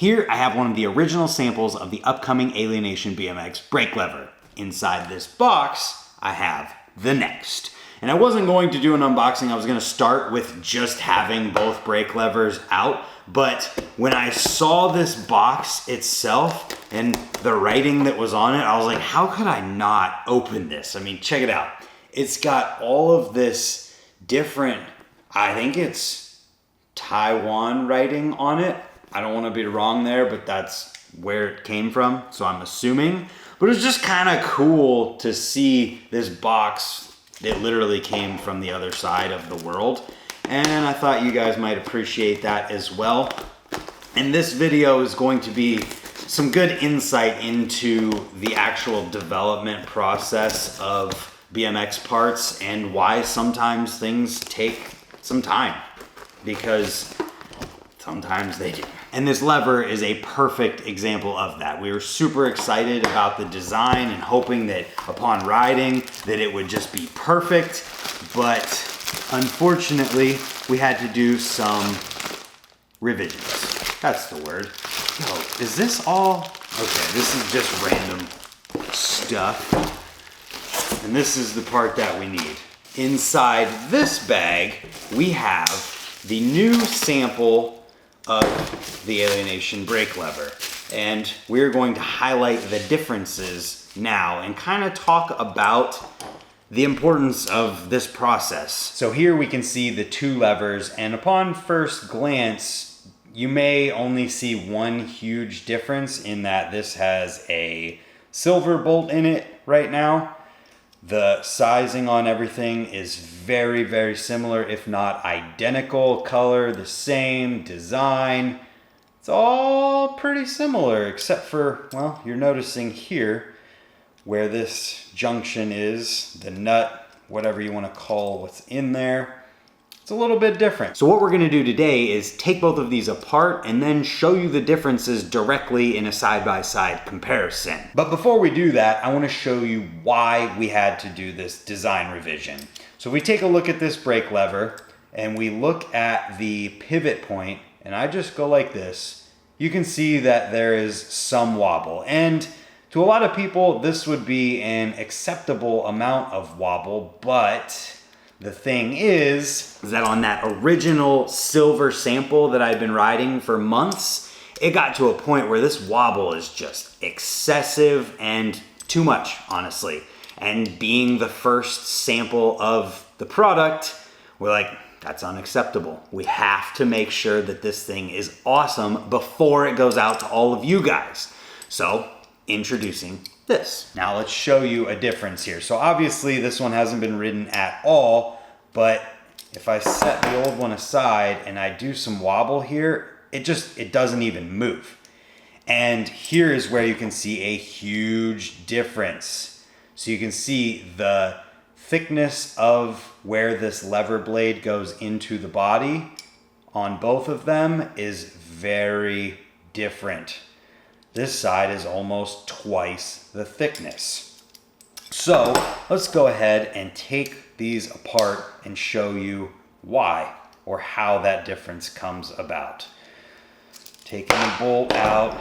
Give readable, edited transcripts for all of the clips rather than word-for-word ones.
Here I have one of the original samples of the upcoming Alienation BMX brake lever. Inside this box, I have the next. And I wasn't going to do an unboxing. I was gonna start with just having both brake levers out. But when I saw this box itself and the writing that was on it, I was like, how could I not open this? I mean, check it out. It's got all of this different, I think it's Taiwan writing on it. I don't want to be wrong there, but that's where it came from, so I'm assuming. But it was just kind of cool to see this box. It literally came from the other side of the world, and I thought you guys might appreciate that as well. And this video is going to be some good insight into the actual development process of BMX parts and why sometimes things take some time, because sometimes they do. And this lever is a perfect example of that. We were super excited about the design and hoping that upon riding that it would just be perfect, but unfortunately we had to do some revisions. That's the word. Yo, is this all? Okay, this is just random stuff. And this is the part that we need. Inside this bag, we have the new sample of the Alienation brake lever. And we're going to highlight the differences now and kind of talk about the importance of this process. So here we can see the two levers, and upon first glance, you may only see one huge difference in that this has a silver bolt in it right now. The sizing on everything is very, very similar, if not identical. Color, the same. Design, it's all pretty similar, except for, well, you're noticing here where this junction is, the nut, whatever you want to call what's in there. It's a little bit different. So what we're gonna do today is take both of these apart and then show you the differences directly in a side-by-side comparison. But before we do that, I wanna show you why we had to do this design revision. So if we take a look at this brake lever and we look at the pivot point, and I just go like this, you can see that there is some wobble. And to a lot of people, this would be an acceptable amount of wobble, but the thing is that on that original silver sample that I've been riding for months, it got to a point where this wobble is just excessive and too much, honestly. And being the first sample of the product, we're like, that's unacceptable. We have to make sure that this thing is awesome before it goes out to all of you guys. So, introducing this. Now let's show you a difference here. So obviously this one hasn't been ridden at all, but if I set the old one aside and I do some wobble here, it doesn't even move. And here is where you can see a huge difference. So you can see the thickness of where this lever blade goes into the body on both of them is very different. This side is almost twice the thickness. So let's go ahead and take these apart and show you why or how that difference comes about. Taking the bolt out,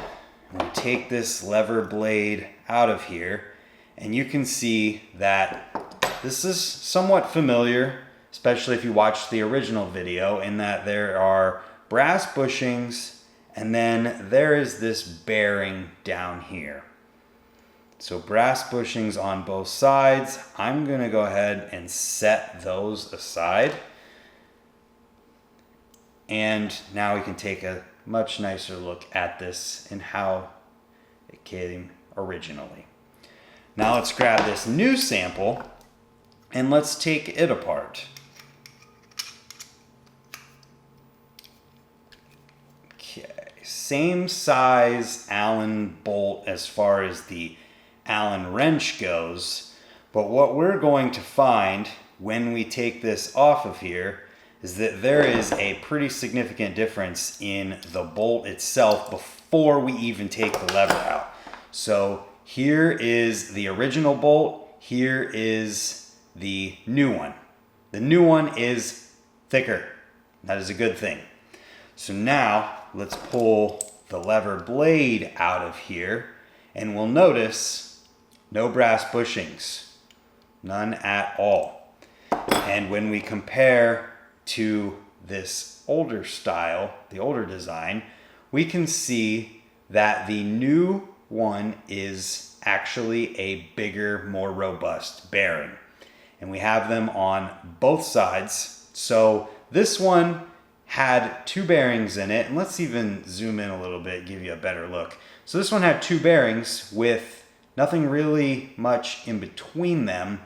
and we take this lever blade out of here, and you can see that this is somewhat familiar, especially if you watch the original video, in that there are brass bushings and then there is this bearing down here. So brass bushings on both sides. I'm gonna go ahead and set those aside. And now we can take a much nicer look at this and how it came originally. Now let's grab this new sample and let's take it apart. Same size Allen bolt as far as the Allen wrench goes, but what we're going to find when we take this off of here is that there is a pretty significant difference in the bolt itself before we even take the lever out. So here is the original bolt, here is the new one. The new one is thicker. That is a good thing. So now let's pull the lever blade out of here, and we'll notice no brass bushings, none at all. And when we compare to this older style, the older design, we can see that the new one is actually a bigger, more robust bearing. And we have them on both sides. So this one had two bearings in it, and let's even zoom in a little bit, give you a better look. So this one had two bearings with nothing really much in between them.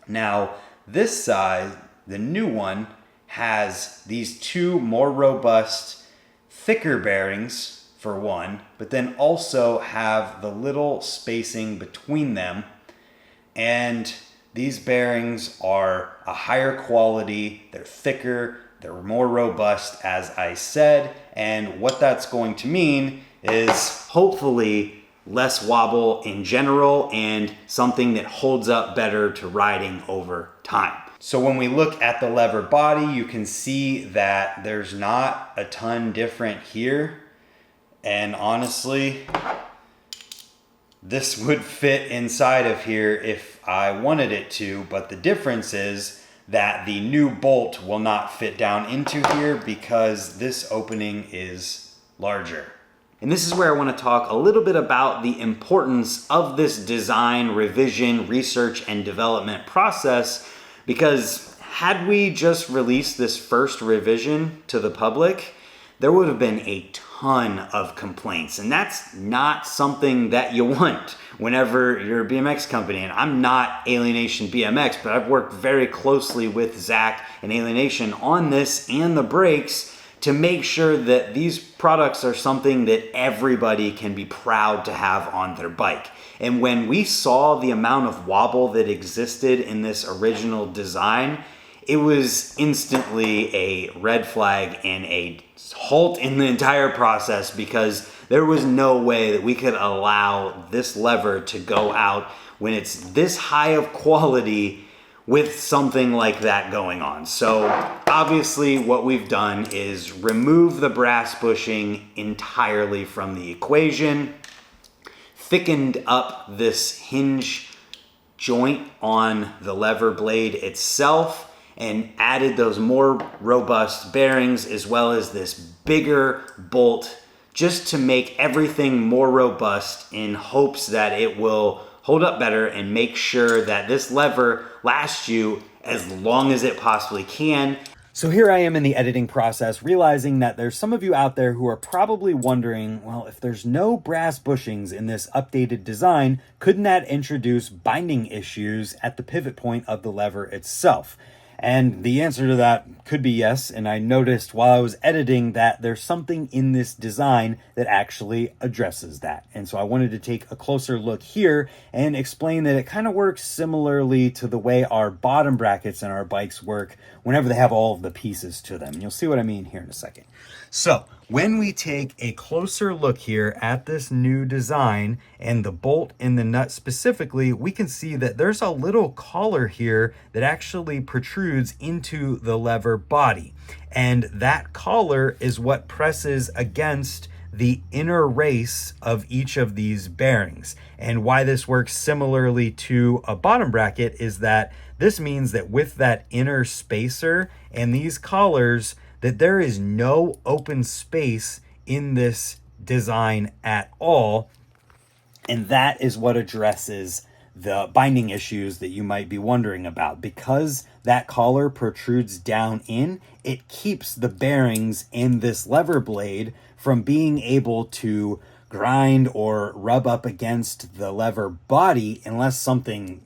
Now this side, the new one, has these two more robust, thicker bearings for one, but then also have the little spacing between them. And these bearings are a higher quality, they're thicker, they're more robust, as I said. And what that's going to mean is hopefully less wobble in general and something that holds up better to riding over time. So when we look at the lever body, you can see that there's not a ton different here. And honestly, this would fit inside of here if I wanted it to, but the difference is that the new bolt will not fit down into here because this opening is larger. And this is where I want to talk a little bit about the importance of this design, revision, research, and development process, because had we just released this first revision to the public, there would have been a ton of complaints. And that's not something that you want whenever you're a BMX company. And I'm not Alienation BMX, but I've worked very closely with Zach and Alienation on this and the brakes to make sure that these products are something that everybody can be proud to have on their bike. And when we saw the amount of wobble that existed in this original design, it was instantly a red flag and a halt in the entire process, because there was no way that we could allow this lever to go out when it's this high of quality with something like that going on. So obviously what we've done is remove the brass bushing entirely from the equation, thickened up this hinge joint on the lever blade itself, and added those more robust bearings as well as this bigger bolt just to make everything more robust, in hopes that it will hold up better and make sure that this lever lasts you as long as it possibly can. So here I am in the editing process, realizing that there's some of you out there who are probably wondering, well, if there's no brass bushings in this updated design, couldn't that introduce binding issues at the pivot point of the lever itself? And the answer to that could be yes. And I noticed while I was editing that there's something in this design that actually addresses that. And so I wanted to take a closer look here and explain that it kind of works similarly to the way our bottom brackets in our bikes work whenever they have all of the pieces to them. And you'll see what I mean here in a second. So when we take a closer look here at this new design and the bolt and the nut specifically, we can see that there's a little collar here that actually protrudes into the lever body. And that collar is what presses against the inner race of each of these bearings. And why this works similarly to a bottom bracket is that this means that with that inner spacer and these collars, that there is no open space in this design at all. And that is what addresses the binding issues that you might be wondering about. Because that collar protrudes down in, it keeps the bearings in this lever blade from being able to grind or rub up against the lever body unless something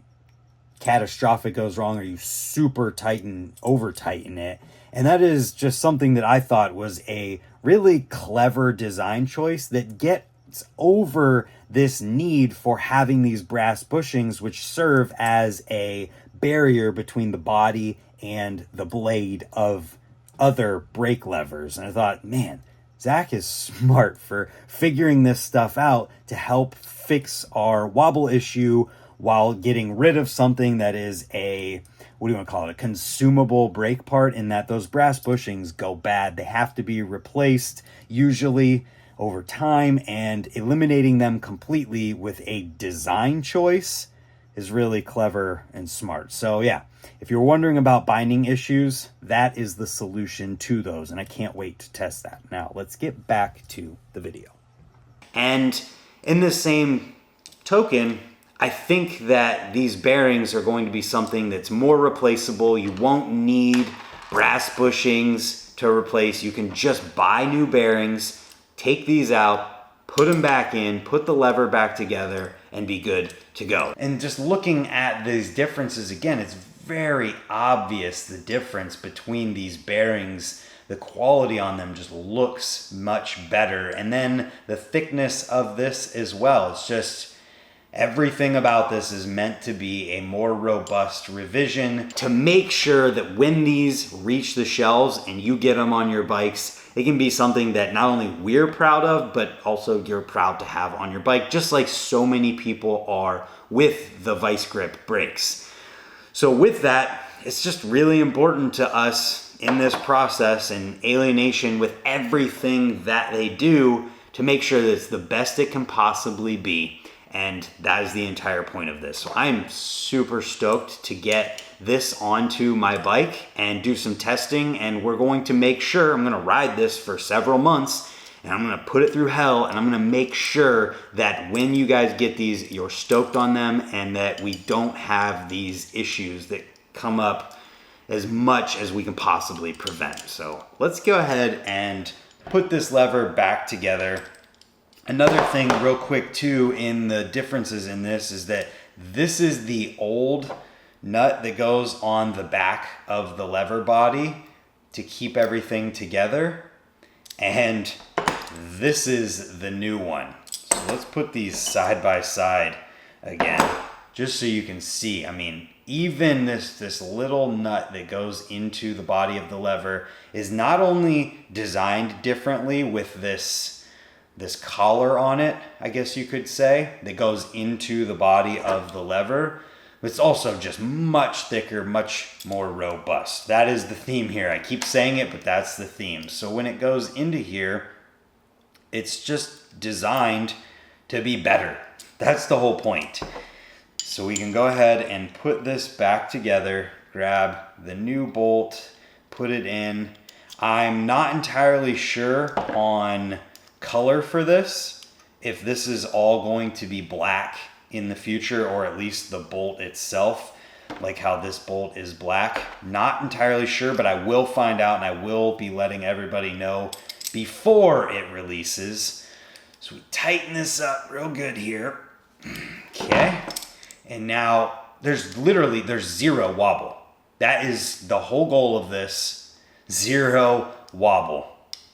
catastrophic goes wrong or you super tighten, over tighten it. And that is just something that I thought was a really clever design choice that gets over this need for having these brass bushings, which serve as a barrier between the body and the blade of other brake levers. And I thought, man, Zach is smart for figuring this stuff out to help fix our wobble issue while getting rid of something that is a, what do you want to call it, a consumable brake part, in that those brass bushings go bad. They have to be replaced usually over time, and eliminating them completely with a design choice is really clever and smart. So yeah, if you're wondering about binding issues, that is the solution to those, and I can't wait to test that. Now let's get back to the video. And in the same token, I think that these bearings are going to be something that's more replaceable. You won't need brass bushings to replace. You can just buy new bearings, take these out, put them back in, put the lever back together, and be good to go. And just looking at these differences again, it's very obvious the difference between these bearings. The quality on them just looks much better. And then the thickness of this as well. It's just everything about this is meant to be a more robust revision to make sure that when these reach the shelves and you get them on your bikes, it can be something that not only we're proud of, but also you're proud to have on your bike, just like so many people are with the Vice Grip brakes. So with that, it's just really important to us in this process and Alienation with everything that they do to make sure that it's the best it can possibly be. And that is the entire point of this. So I'm super stoked to get this onto my bike and do some testing. And we're going to make sure, I'm gonna ride this for several months and I'm gonna put it through hell, and I'm gonna make sure that when you guys get these, you're stoked on them and that we don't have these issues that come up as much as we can possibly prevent. So let's go ahead and put this lever back together. Another thing real quick too in the differences in this is that this is the old nut that goes on the back of the lever body to keep everything together. And this is the new one. So let's put these side by side again, just so you can see. I mean, even this little nut that goes into the body of the lever is not only designed differently with this collar on it, I guess you could say, that goes into the body of the lever, but it's also just much thicker, much more robust. That is the theme here. I keep saying it, but that's the theme. So when it goes into here, it's just designed to be better. That's the whole point. So we can go ahead and put this back together, grab the new bolt, put it in. I'm not entirely sure on color for this, if this is all going to be black in the future, or at least the bolt itself, like how this bolt is black. Not entirely sure, but I will find out and I will be letting everybody know before it releases. So we tighten this up real good here. Okay. And now there's zero wobble. That is the whole goal of this, zero wobble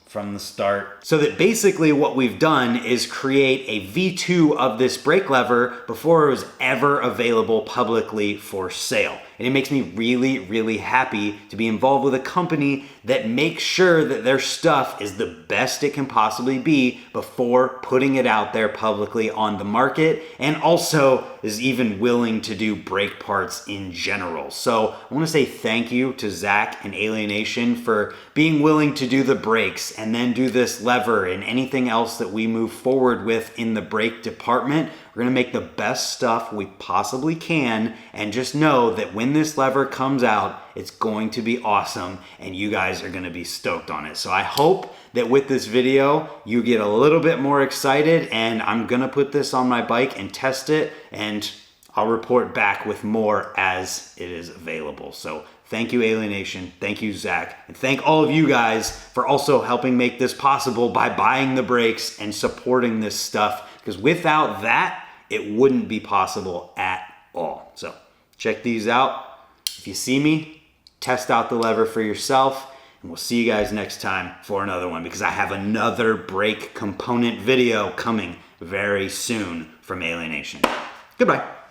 from the start. So that basically what we've done is create a V2 of this brake lever before it was ever available publicly for sale. And it makes me really, really happy to be involved with a company that makes sure that their stuff is the best it can possibly be before putting it out there publicly on the market, and also is even willing to do brake parts in general. So I want to say thank you to Zach and Alienation for being willing to do the brakes and then do this lever and anything else that we move forward with in the brake department. We're gonna make the best stuff we possibly can, and just know that when this lever comes out, it's going to be awesome and you guys are gonna be stoked on it. So I hope that with this video, you get a little bit more excited, and I'm gonna put this on my bike and test it, and I'll report back with more as it is available. So thank you, Alienation, thank you, Zach, and thank all of you guys for also helping make this possible by buying the brakes and supporting this stuff, because without that, it wouldn't be possible at all. So check these out. If you see me, test out the lever for yourself, and we'll see you guys next time for another one, because I have another brake component video coming very soon from Alienation. Goodbye.